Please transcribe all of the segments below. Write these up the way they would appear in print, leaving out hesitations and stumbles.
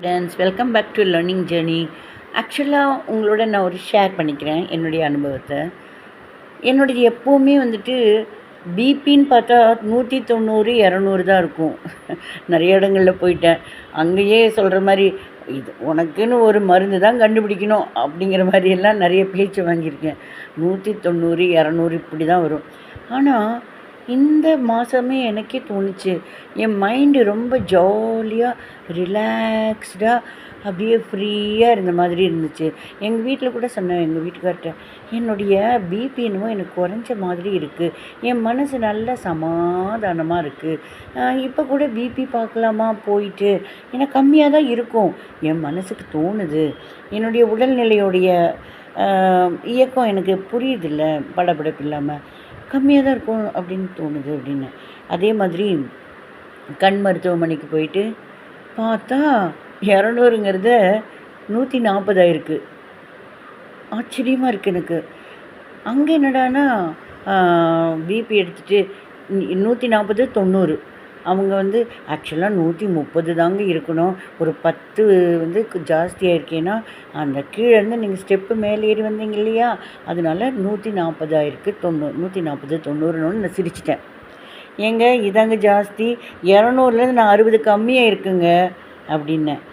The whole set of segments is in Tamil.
Friends, welcome back to learning journey. ஆக்சுவலாக உங்களோட நான் ஒரு ஷேர் பண்ணிக்கிறேன் என்னுடைய அனுபவத்தை. என்னுடையது எப்போவுமே வந்துட்டு பிபின்னு பார்த்தா 190, 200 தான் இருக்கும். நிறைய இடங்களில் போயிட்டேன். அங்கேயே சொல்கிற மாதிரி இது உனக்குன்னு ஒரு மருந்து தான் கண்டுபிடிக்கணும் அப்படிங்கிற மாதிரியெல்லாம் நிறைய பேச்சு வாங்கியிருக்கேன். 190, 200 இப்படி தான் வரும். ஆனால் இந்த மாதமே எனக்கே தோணுச்சு, என் மைண்டு ரொம்ப ஜாலியாக ரிலாக்ஸ்டாக அப்படியே ஃப்ரீயாக இருந்த மாதிரி இருந்துச்சு. எங்கள் வீட்டில் கூட சொன்னேன், எங்கள் வீட்டுக்கார்ட்ட, என்னுடைய பிபி என்னமோ எனக்கு குறைஞ்ச மாதிரி இருக்குது, என் மனசு நல்ல சமாதானமாக இருக்குது. இப்போ கூட பிபி பார்க்கலாமா போயிட்டு, எனக்கு கம்மியாக தான் இருக்கும், என் மனசுக்கு தோணுது, என்னுடைய உடல்நிலையோடைய இயக்கம் எனக்கு புரியுதில்ல, படபடப்பு இல்லாமல் கம்மியாக தான் இருக்கும் அப்படின்னு தோணுது அப்படின்னு. அதே மாதிரி கண் மருத்துவமனைக்கு போயிட்டு பார்த்தா 200ங்கிறத 140 ஆயிருக்கு. ஆச்சரியமாக இருக்குது எனக்கு. அங்கே என்னடானா பிபி எடுத்துகிட்டு 140, 90. அவங்க வந்து ஆக்சுவலாக 130 தாங்க இருக்கணும், ஒரு 10 வந்து ஜாஸ்தியாக இருக்கேன்னா அந்த கீழேருந்து நீங்கள் ஸ்டெப்பு மேலே ஏறி வந்தீங்க இல்லையா, அதனால 140 ஆயிருக்கு. 140, 90ன்னு நான் சிரிச்சிட்டேன். ஏங்க இதாங்க ஜாஸ்தி, 200லேருந்து நான் 60 கம்மியாக இருக்குங்க அப்படின்னேன்.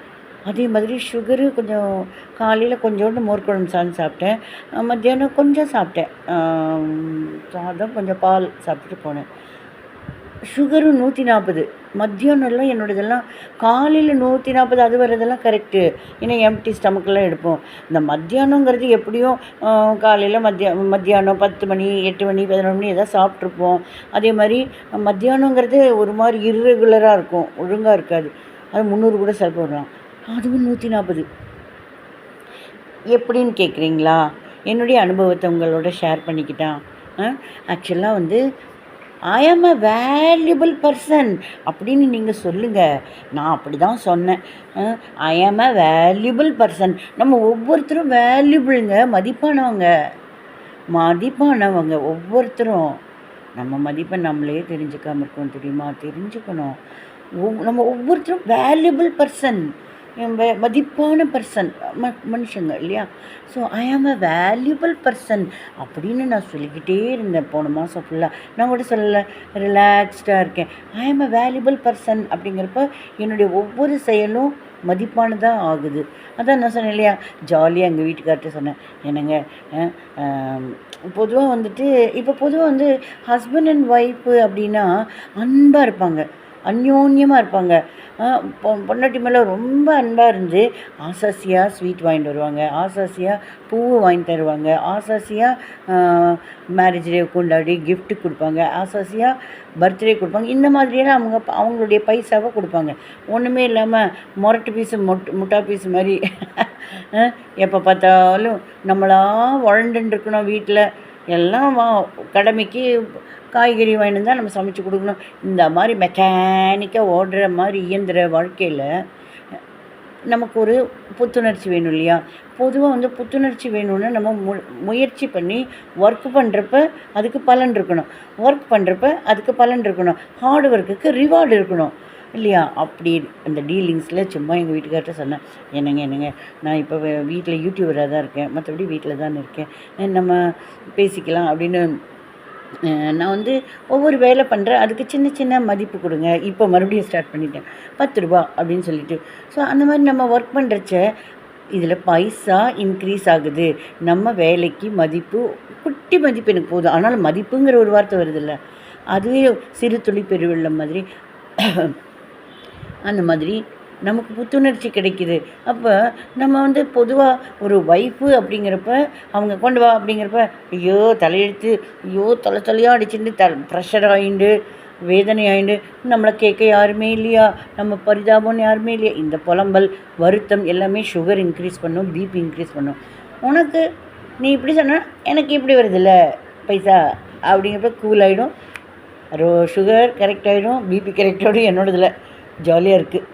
அதே மாதிரி சுகரு கொஞ்சம் காலையில் கொஞ்சோண்டு மோர் குழம்பு சாப்பிட்டேன், மத்தியானம் கொஞ்சம் சாப்பிட்டேன், சாதம் கொஞ்சம் பால் சாப்பிட்டுட்டு போனேன். சுகரும் 140. மத்தியானம்லாம் என்னோடதெல்லாம் காலையில் 140 அது வரதெல்லாம் கரெக்டு, ஏன்னா எம்டி ஸ்டமக்கெல்லாம் எடுப்போம். இந்த மத்தியானங்கிறது எப்படியும் காலையில் மத்தியானம் 10 மணி, 8 மணி, 11 மணி எதாவது சாப்பிட்ருப்போம். அதே மாதிரி மத்தியானங்கிறது ஒரு மாதிரி இர்ரெகுலராக இருக்கும், ஒழுங்காக இருக்காது. அது 300 கூட சாப்பிட்றோம், அதுவும் 140. எப்படின்னு கேட்குறீங்களா? என்னுடைய அனுபவத்தை உங்களோட ஷேர் பண்ணிக்கிட்டான். ஆக்சுவலாக வந்து ஐ ஆம் அ வேல்யூபிள் பர்சன் அப்படின்னு நீங்கள் சொல்லுங்கள். நான் அப்படி தான் சொன்னேன். ஐ ஆம் அ வேல்யூபிள் பர்சன். நம்ம ஒவ்வொருத்தரும் வேல்யூபிளுங்க, மதிப்பானவங்க ஒவ்வொருத்தரும். நம்ம மதிப்பை நம்மளே தெரிஞ்சுக்காமல் இருக்கோம் தெரியுமா? தெரிஞ்சுக்கணும். நம்ம ஒவ்வொருத்தரும் வேல்யூபிள் பர்சன், மதிப்பான பர்சன், மனுஷங்க இல்லையா? ஸோ ஐ ஆம் அ வேல்யூபிள் பர்சன் அப்படின்னு நான் சொல்லிக்கிட்டே இருந்தேன் போன மாதம் ஃபுல்லாக. நான் கூட சொல்லலை, ரிலாக்ஸ்டாக இருக்கேன். ஐ ஆம் அ வேல்யூபிள் பர்சன் அப்படிங்கிறப்ப என்னுடைய ஒவ்வொரு செயலும் மதிப்பானதாக ஆகுது. அதான் நான் சொன்னேன் இல்லையா, ஜாலியாக எங்கள் வீட்டுக்கார்ட்ட சொன்னேன், என்னங்க பொதுவாக வந்துட்டு இப்போ பொதுவாக வந்து ஹஸ்பண்ட் அண்ட் ஒய்ஃபு அப்படின்னா அன்பாக இருப்பாங்க, அந்யோன்யமாக இருப்பாங்க. பொண்டாட்டி மேலே ரொம்ப அன்பாக இருந்து ஆசாசியாக ஸ்வீட் வாங்கிட்டு வருவாங்க, ஆசாசியாக பூ வாங்கி தருவாங்க, ஆசாசியாக மேரேஜ் டே கொண்டாடி கிஃப்ட்டு கொடுப்பாங்க, ஆசாசியாக பர்த்டே கொடுப்பாங்க. இந்த மாதிரியெல்லாம் அவங்களுடைய பைசாவை கொடுப்பாங்க. ஒன்றுமே இல்லாமல் மொரட்டு பீஸு முட்டா பீஸு மாதிரி எப்போ பார்த்தாலும் நம்மளா உழண்டுன்னு இருக்கணும். வீட்டில் எல்லாம் கடமைக்கு காய்கறி வாங்கிட்டு தான் நம்ம சமைச்சு கொடுக்கணும். இந்த மாதிரி மெக்கானிக்காக ஓடுற மாதிரி இயந்திர வாழ்க்கையில் நமக்கு ஒரு புத்துணர்ச்சி வேணும் இல்லையா? பொதுவாக வந்து புத்துணர்ச்சி வேணும்னா நம்ம முயற்சி பண்ணி ஒர்க் பண்ணுறப்ப அதுக்கு பலன் இருக்கணும், ஒர்க் பண்ணுறப்ப அதுக்கு பலன் இருக்கணும், ஹார்ட் ஒர்க்குக்கு ரிவார்டு இருக்கணும் இல்லையா? அப்படி அந்த டீலிங்ஸில் சும்மா எங்கள் வீட்டுக்கார்ட்ட சொன்னேன், என்னங்க நான் இப்போ வீட்டில் யூடியூபராக தான் இருக்கேன், மற்றபடி வீட்டில் தான் இருக்கேன், நம்ம பேசிக்கலாம் அப்படின்னு. நான் வந்து ஒவ்வொரு வேலை பண்ணுறேன், அதுக்கு சின்ன சின்ன மதிப்பு கொடுங்க. இப்போ மறுபடியும் ஸ்டார்ட் பண்ணிட்டேன், 10 ரூபா அப்படின்னு சொல்லிட்டு. ஸோ அந்த மாதிரி நம்ம ஒர்க் பண்ணுறச்ச இதில் பைசா இன்க்ரீஸ் ஆகுது. நம்ம வேலைக்கு மதிப்பு, குட்டி மதிப்பு எனக்கு போதும், ஆனாலும் மதிப்புங்கிற ஒரு வார்த்தை வருதில்ல, அதுவே சிறு துளி பெருவெள்ளம் மாதிரி அந்த மாதிரி நமக்கு புத்துணர்ச்சி கிடைக்கிது. அப்போ நம்ம வந்து பொதுவாக ஒரு ஒய்ஃபு அப்படிங்கிறப்ப அவங்க கொண்டு வா அப்படிங்கிறப்ப ஐயோ தலையெழுத்து, ஐயோ தலையாக அடிச்சுட்டு ப்ரெஷர் ஆகிண்டு வேதனை ஆகிண்டு நம்மளை கேட்க யாருமே இல்லையா, நம்ம பரிதாபம்னு யாருமே இல்லையா, இந்த புலம்பல் வருத்தம் எல்லாமே சுகர் இன்க்ரீஸ் பண்ணும், பிபி இன்க்ரீஸ் பண்ணும். உனக்கு நீ இப்படி சொன்னால் எனக்கு இப்படி வருதில்ல பைசா அப்படிங்கிறப்ப கூல் ஆகிடும், சுகர் கரெக்ட் ஆகிடும், பிபி கரெக்ட் ஆகிடும். என்னோடதில் ஜாலியாக இருக்குது.